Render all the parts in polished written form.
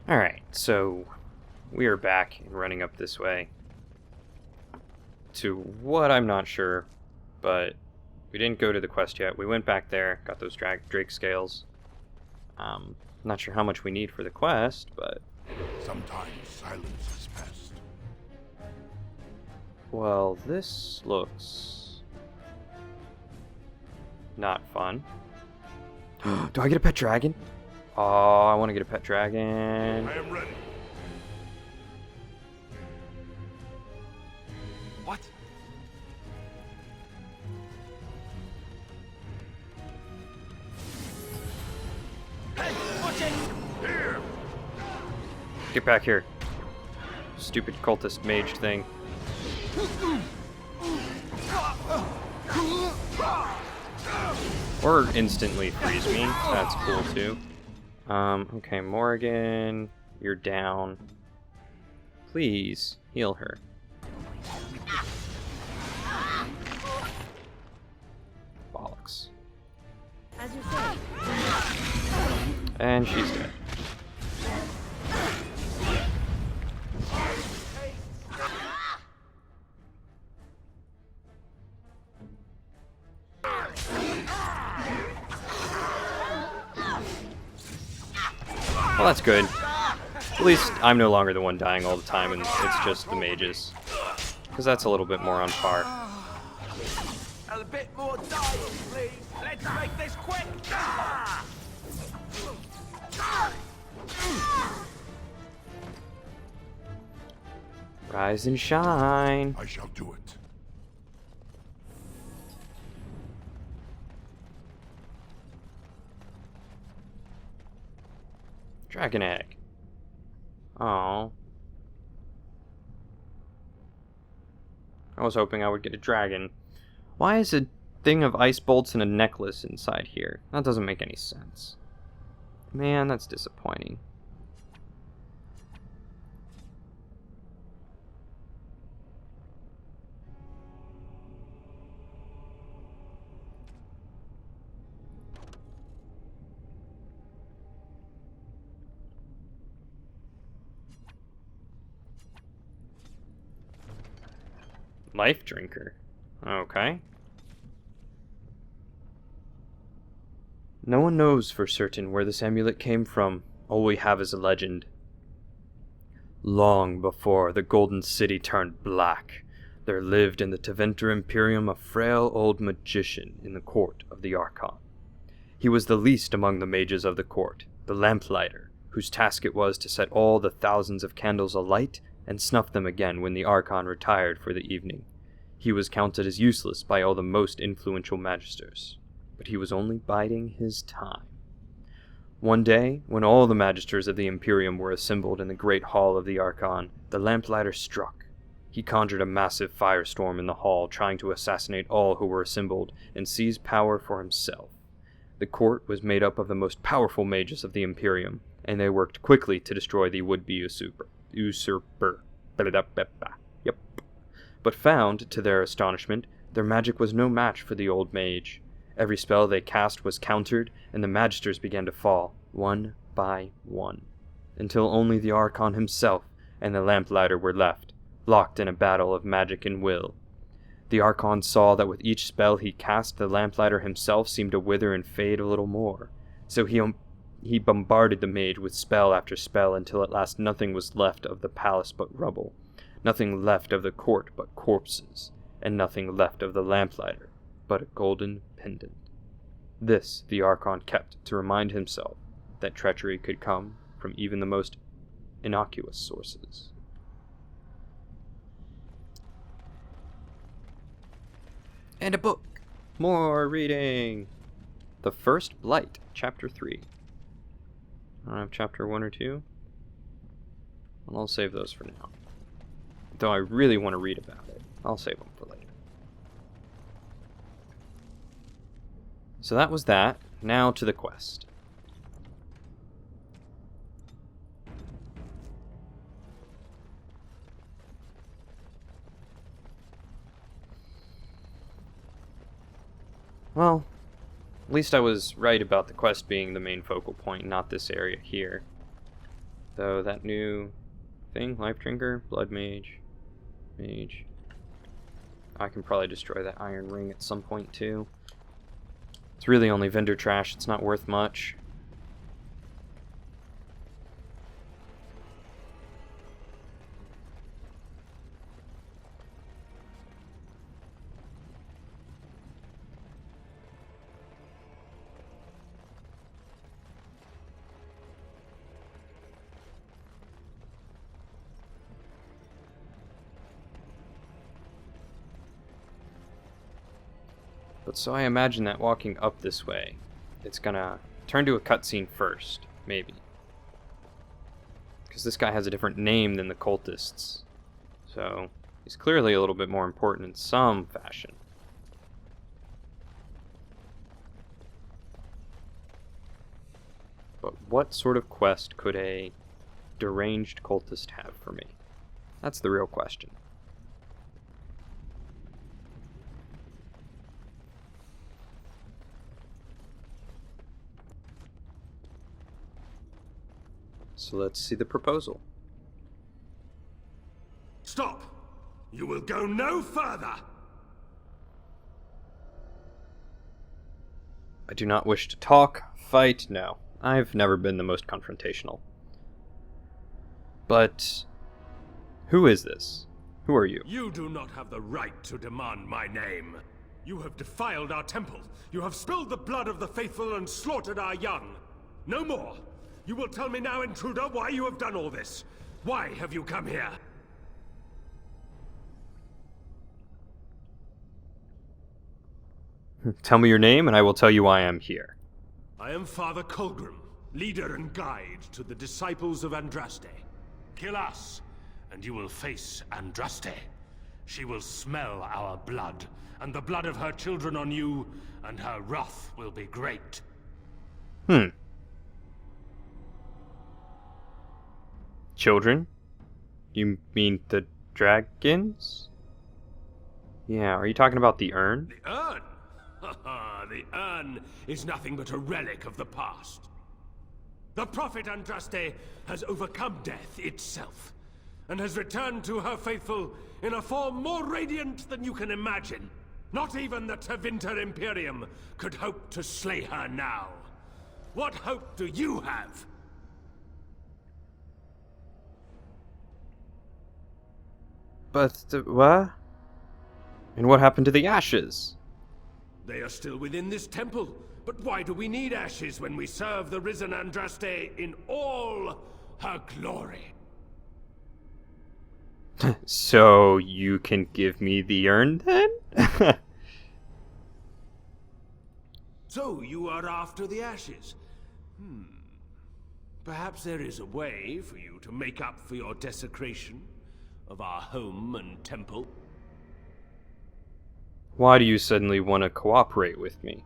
Alright, so we are back and running up this way to what I'm not sure, but we didn't go to the quest yet. We went back there, got those Drake scales. Not sure how much we need for the quest, but... Sometimes silence is best. Well, this looks... not fun. Do I get a pet dragon? Oh, I want to get a pet dragon. I am ready. What? Hey, watch it! Here! Get back here. Stupid cultist mage thing. Or instantly freeze me. That's cool too. Okay, Morrigan, you're down. Please heal her. Bollocks. As you say. And she's dead. Well, that's good. At least I'm no longer the one dying all the time, and it's just the mages. Because that's a little bit more on par. A bit more dying, please. Let's make this quick. Rise and shine. I shall do it. Dragon egg. Oh. I was hoping I would get a dragon. Why is a thing of ice bolts and a necklace inside here? That doesn't make any sense. Man, that's disappointing. Life drinker. Okay. No one knows for certain where this amulet came from. All we have is a legend. Long before the Golden City turned black, there lived in the Tevinter Imperium a frail old magician in the court of the Archon. He was the least among the mages of the court, the lamplighter, whose task it was to set all the thousands of candles alight and snuff them again when the Archon retired for the evening. He was counted as useless by all the most influential magisters, but he was only biding his time. One day, when all the magisters of the Imperium were assembled in the great hall of the Archon, the lamplighter struck. He conjured a massive firestorm in the hall, trying to assassinate all who were assembled and seize power for himself. The court was made up of the most powerful mages of the Imperium, and they worked quickly to destroy the would-be usurper. Yep. But found, to their astonishment, their magic was no match for the old mage. Every spell they cast was countered, and the magisters began to fall, one by one, until only the Archon himself and the lamplighter were left, locked in a battle of magic and will. The Archon saw that with each spell he cast, the lamplighter himself seemed to wither and fade a little more, so he bombarded the mage with spell after spell until at last nothing was left of the palace but rubble, nothing left of the court but corpses, and nothing left of the lamplighter but a golden pendant. This the Archon kept to remind himself that treachery could come from even the most innocuous sources. And a book! More reading! The First Blight, Chapter 3. I don't have Chapter 1 or 2. Well, I'll save those for now. Though I really want to read about it. I'll save them for later. So that was that. Now to the quest. Well, at least I was right about the quest being the main focal point, not this area here. Though that new thing, Life Drinker, Blood Mage, Mage. I can probably destroy that Iron Ring at some point too. It's really only vendor trash, it's not worth much. But so I imagine that walking up this way, it's gonna turn to a cutscene first, maybe. Because this guy has a different name than the cultists. So he's clearly a little bit more important in some fashion. But what sort of quest could a deranged cultist have for me? That's the real question. So let's see the proposal. Stop! You will go no further! I do not wish to talk, fight, no. I've never been the most confrontational. But who is this? Who are you? You do not have the right to demand my name. You have defiled our temple. You have spilled the blood of the faithful and slaughtered our young. No more. You will tell me now, intruder, why you have done all this. Why have you come here? Tell me your name and I will tell you why I'm here. I am Father Colgrim, leader and guide to the disciples of Andraste. Kill us, and you will face Andraste. She will smell our blood, and the blood of her children on you, and her wrath will be great. Children? You mean the dragons? Yeah, are you talking about the urn? The urn? The urn is nothing but a relic of the past. The prophet Andraste has overcome death itself, and has returned to her faithful in a form more radiant than you can imagine. Not even the Tevinter Imperium could hope to slay her now. What hope do you have? But, what? And what happened to the ashes? They are still within this temple. But why do we need ashes when we serve the risen Andraste in all her glory? So you can give me the urn then? So you are after the ashes? Perhaps there is a way for you to make up for your desecration of our home and temple. Why do you suddenly want to cooperate with me?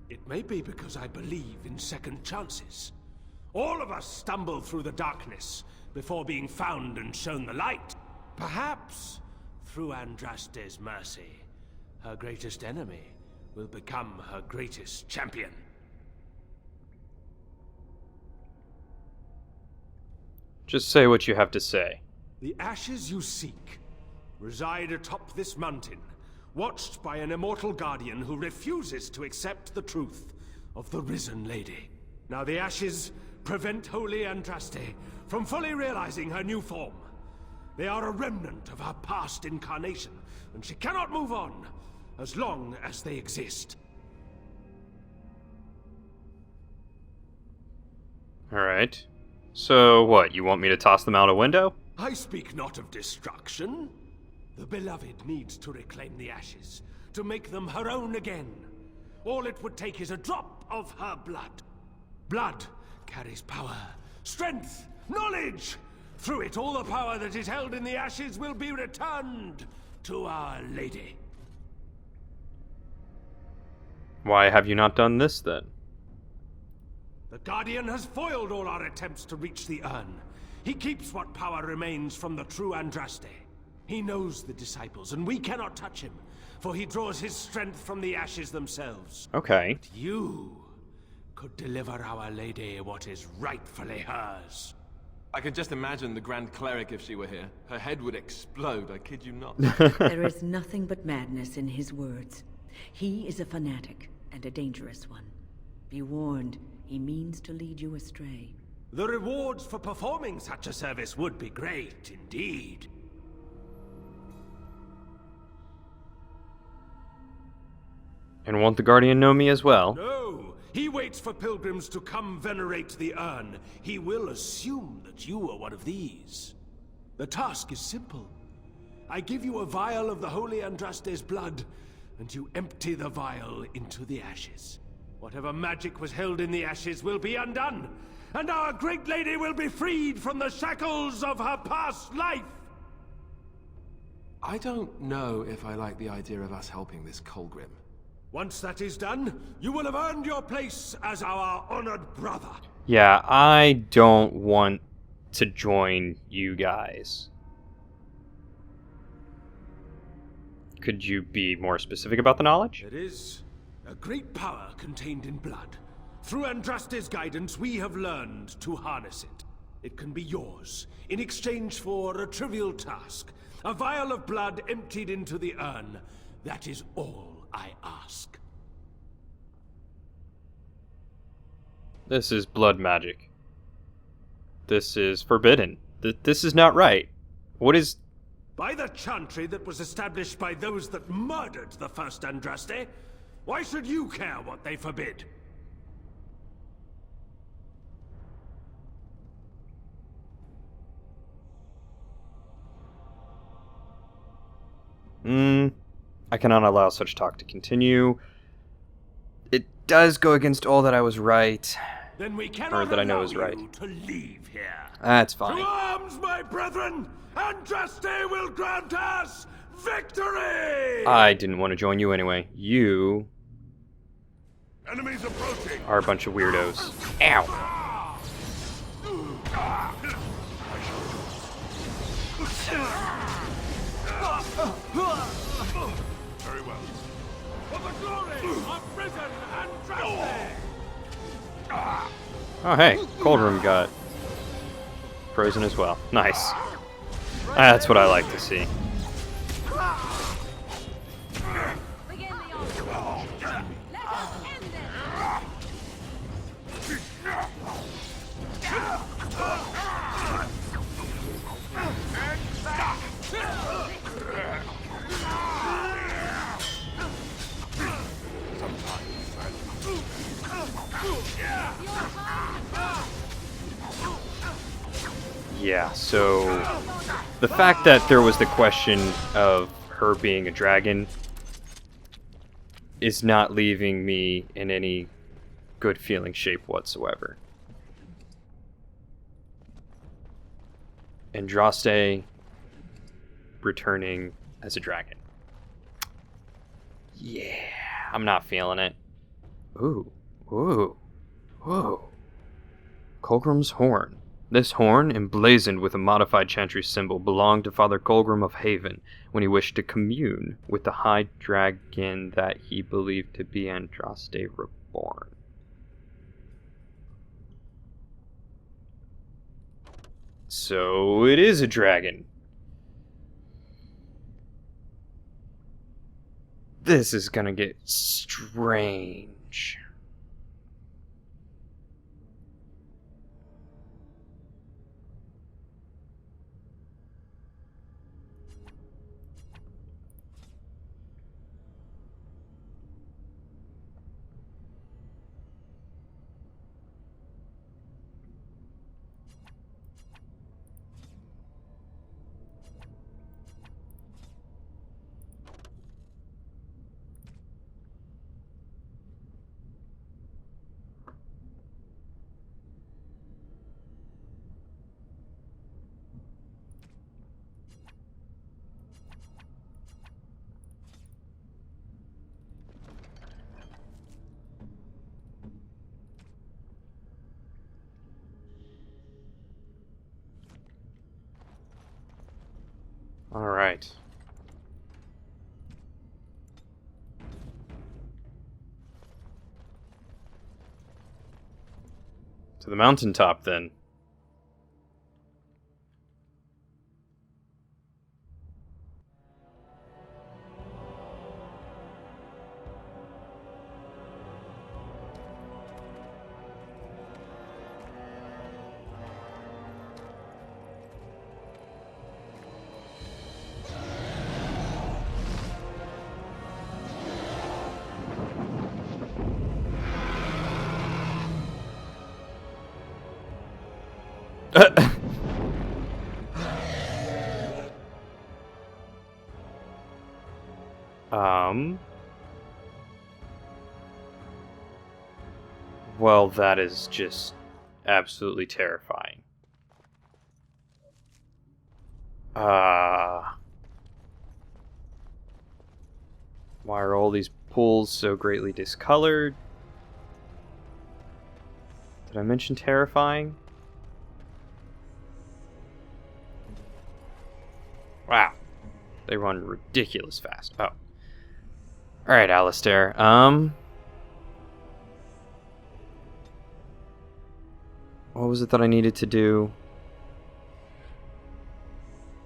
It may be because I believe in second chances. All of us stumble through the darkness before being found and shown the light. Perhaps, through Andraste's mercy, her greatest enemy will become her greatest champion. Just say what you have to say. The ashes you seek reside atop this mountain, watched by an immortal guardian who refuses to accept the truth of the risen lady. Now the ashes prevent Holy Andraste from fully realizing her new form. They are a remnant of her past incarnation, and she cannot move on as long as they exist. Alright. So what, you want me to toss them out a window? I speak not of destruction. The beloved needs to reclaim the ashes, to make them her own again. All it would take is a drop of her blood. Blood carries power, strength, knowledge. Through it, all the power that is held in the ashes will be returned to Our Lady. Why have you not done this then? The Guardian has foiled all our attempts to reach the urn. He keeps what power remains from the true Andraste. He knows the disciples, and we cannot touch him, for he draws his strength from the ashes themselves. Okay. But you could deliver Our Lady what is rightfully hers. I can just imagine the Grand Cleric if she were here. Her head would explode, I kid you not. There is nothing but madness in his words. He is a fanatic, and a dangerous one. Be warned, he means to lead you astray. The rewards for performing such a service would be great indeed. And won't the Guardian know me as well? No, he waits for pilgrims to come venerate the urn. He will assume that you are one of these. The task is simple. I give you a vial of the Holy Andraste's blood, and you empty the vial into the ashes. Whatever magic was held in the ashes will be undone, and our great lady will be freed from the shackles of her past life! I don't know if I like the idea of us helping this Colgrim. Once that is done, you will have earned your place as our honored brother. Yeah, I don't want to join you guys. Could you be more specific about the knowledge? There is a great power contained in blood. Through Andraste's guidance, we have learned to harness it. It can be yours, in exchange for a trivial task. A vial of blood emptied into the urn. That is all I ask. This is blood magic. This is forbidden. This is not right. What is... By the chantry that was established by those that murdered the first Andraste, why should you care what they forbid? I cannot allow such talk to continue. It does go against all that I was right. Then we Or cannot that I know allow is right. you to leave here. That's To fine. arms, my brethren! Andraste will grant us victory! I didn't want to join you anyway. You Enemies approaching! are a bunch of weirdos. Ow! Very well. For the glory of risen Andraste! Oh hey, Coldroom got frozen as well. Nice. That's what I like to see. Begin the onslaught. Let us end this. Yeah, so the fact that there was the question of her being a dragon is not leaving me in any good feeling shape whatsoever. Andraste returning as a dragon. Yeah, I'm not feeling it. Ooh, ooh, ooh. Colgrim's horn. This horn, emblazoned with a modified chantry symbol, belonged to Father Colgrim of Haven when he wished to commune with the high dragon that he believed to be Andraste reborn. So it is a dragon. This is gonna get strange. Alright. To the mountaintop, then. Well, that is just absolutely terrifying. Why are all these pools so greatly discolored? Did I mention terrifying? Wow. They run ridiculous fast. Oh. Alright, Alistair. What was it that I needed to do?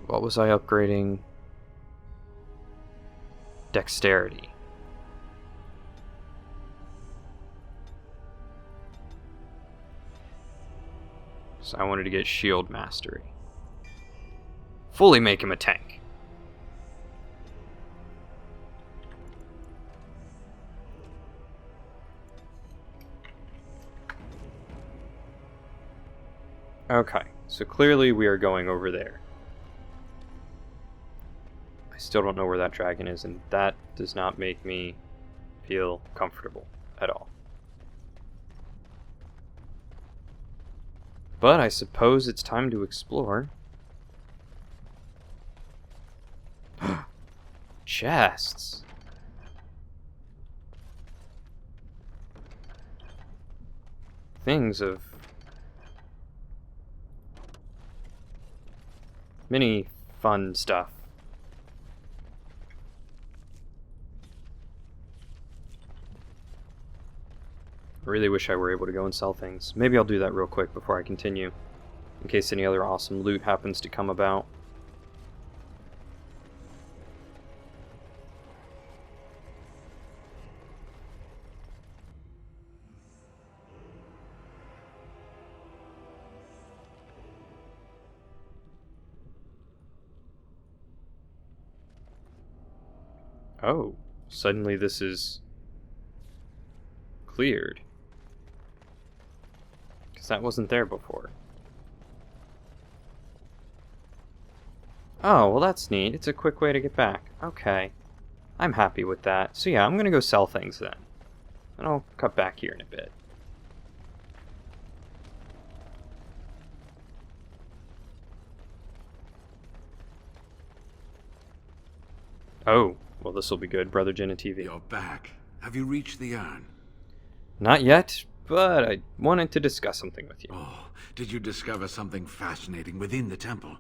What was I upgrading? Dexterity. So I wanted to get shield mastery. Fully make him a tank. Okay, so clearly we are going over there. I still don't know where that dragon is, and that does not make me feel comfortable at all. But I suppose it's time to explore. Chests. Things of many fun stuff. I really wish I were able to go and sell things. Maybe I'll do that real quick before I continue, in case any other awesome loot happens to come about. Oh, suddenly this is cleared. Because that wasn't there before. Oh, well that's neat. It's a quick way to get back. Okay. I'm happy with that. So yeah, I'm gonna go sell things then. And I'll cut back here in a bit. Oh, well this will be good, Brother Jenna TV. You're back. Have you reached the urn? Not yet, but I wanted to discuss something with you. Oh, did you discover something fascinating within the temple?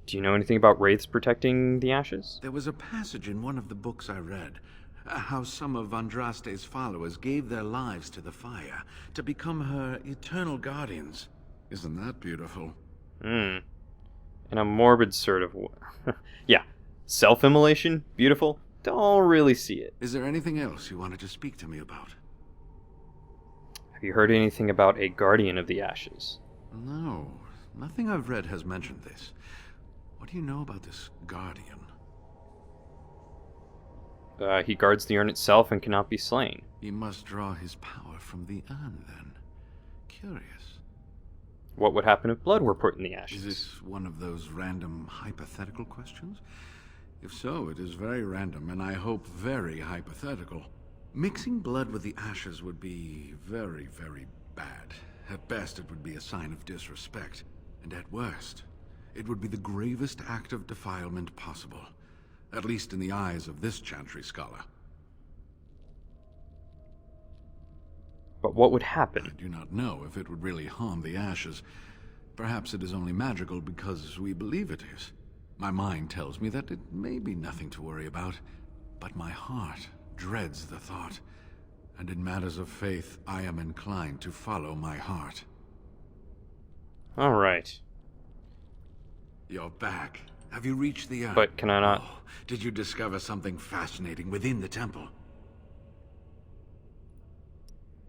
Do you know anything about wraiths protecting the ashes? There was a passage in one of the books I read. How some of Andraste's followers gave their lives to the fire to become her eternal guardians. Isn't that beautiful? In a morbid sort of yeah. Self-immolation? Beautiful? Don't really see it. Is there anything else you wanted to speak to me about? Have you heard anything about a guardian of the ashes? No, nothing I've read has mentioned this. What do you know about this guardian? He guards the urn itself and cannot be slain. He must draw his power from the urn, then. Curious. What would happen if blood were put in the ashes? Is this one of those random hypothetical questions? If so, it is very random, and I hope very hypothetical. Mixing blood with the ashes would be very, very bad. At best, it would be a sign of disrespect. And at worst, it would be the gravest act of defilement possible. At least in the eyes of this Chantry scholar. But what would happen? I do not know if it would really harm the ashes. Perhaps it is only magical because we believe it is. My mind tells me that it may be nothing to worry about, but my heart dreads the thought. And in matters of faith, I am inclined to follow my heart. All right. You're back. Have you reached the urn? But can I not? Oh, did you discover something fascinating within the temple?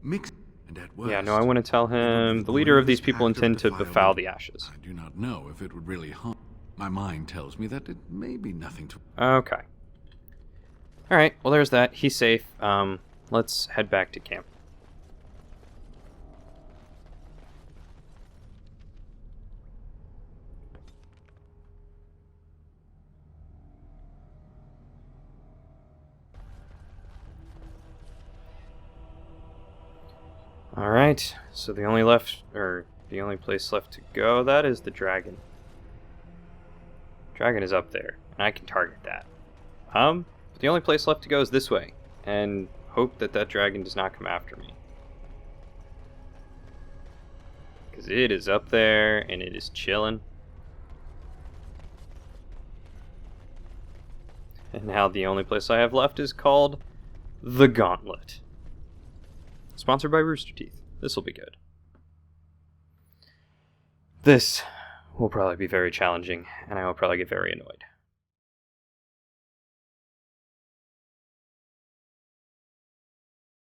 Mix and at worst, Yeah, no, I want to tell him the leader of these people intend to befoul the ashes. I do not know if it would really harm. My mind tells me that it may be nothing to... Okay. Alright, well there's that. He's safe. Let's head back to camp. Alright, so the only place left to go, that is the dragon. Dragon is up there, and I can target that. But the only place left to go is this way, and hope that that dragon does not come after me. Because it is up there, and it is chilling. And now the only place I have left is called the Gauntlet. Sponsored by Rooster Teeth. This will be good. This will probably be very challenging, and I will probably get very annoyed.